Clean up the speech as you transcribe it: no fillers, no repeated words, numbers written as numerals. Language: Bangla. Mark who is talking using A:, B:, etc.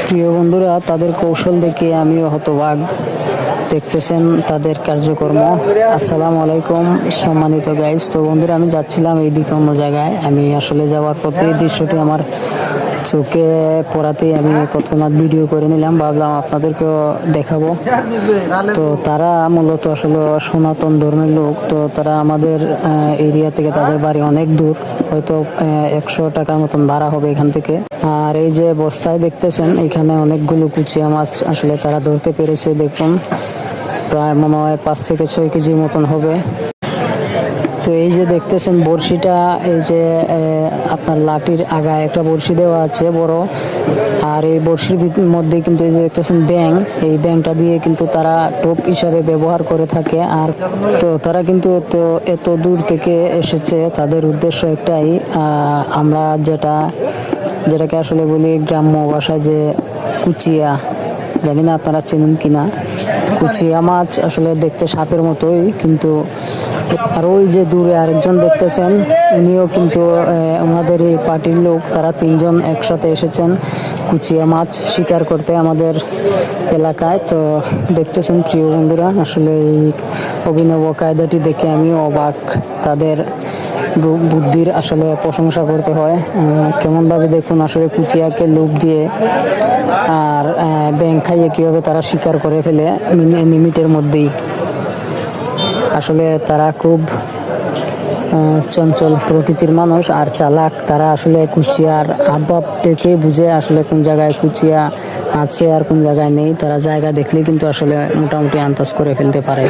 A: প্রিয় বন্ধুরা, তাদের কৌশল দেখে আমিও হতবাক। দেখতেছেন তাদের কার্যক্রম। আসসালামু আলাইকুম সম্মানিত গাইস। তো বন্ধুরা, আমি যাচ্ছিলাম এইদিকে অন্য জায়গায়। আমি আসলে যাওয়ার পথে এই দৃশ্যটি আমার চোখে পড়াতেই আমি তৎক্ষণাৎ ভিডিও করে নিলাম, ভাবলাম আপনাদেরকেও দেখাবো। তো তারা মূলত আসলে সনাতন ধর্মের লোক। তো তারা আমাদের এরিয়া থেকে, তাদের বাড়ি অনেক দূর, হয়তো 100 টাকার মতন ভাড়া হবে এখান থেকে। আর এই যে বস্তায় দেখতেছেন, এখানে অনেকগুলো কুচিয়া মাছ আসলে তারা ধরতে পেরেছে। দেখুন, প্রায় মনে হয় 5 থেকে 6 কেজির মতন হবে। তো এই যে দেখতেছেন বড়শিটা, এই যে আপনার লাঠির আগায় একটা বড়শি দেওয়া আছে বড়। আর এই বড়শির মধ্যে কিন্তু এই যে দেখতেছেন ব্যাং, এই ব্যাংটা দিয়ে কিন্তু তারা টোপ হিসাবে ব্যবহার করে থাকে। আর তো তারা কিন্তু এত দূর থেকে এসেছে, তাদের উদ্দেশ্য একটাই, আমরা যেটাকে আসলে বলি গ্রাম্য ভাষায় যে কুচিয়া, জানি না আপনারা চেনেন কিনা। কুচিয়া মাছ আসলে দেখতে সাপের মতোই, কিন্তু আর ওই যে দূরে আরেকজন দেখতেছেন, উনিও কিন্তু ওনাদের এই পার্টির লোক। তারা 3 জন একসাথে এসেছেন কুচিয়া মাছ শিকার করতে আমাদের এলাকায়। তো দেখতেছেন প্রিয় বন্ধুরা, আসলে এই অভিনব কায়দাটি দেখে আমি অবাক। তাদের বুদ্ধির আসলে প্রশংসা করতে হয়। কেমন ভাবে দেখুন, আসলে কুচিয়াকে লোভ দিয়ে আর ব্যাং খাইয়ে কিভাবে তারা শিকার করে ফেলে মিনিটের মধ্যেই। আসলে তারা খুব চঞ্চল প্রকৃতির মানুষ আর চালাক। তারা আসলে কুচিয়ার হাবভাব দেখে বুঝে আসলে কোন জায়গায় কুচিয়া আছে আর কোন জায়গায় নেই। তারা জায়গা দেখলেই কিন্তু আসলে মোটামুটি আন্দাজ করে ফেলতে পারে।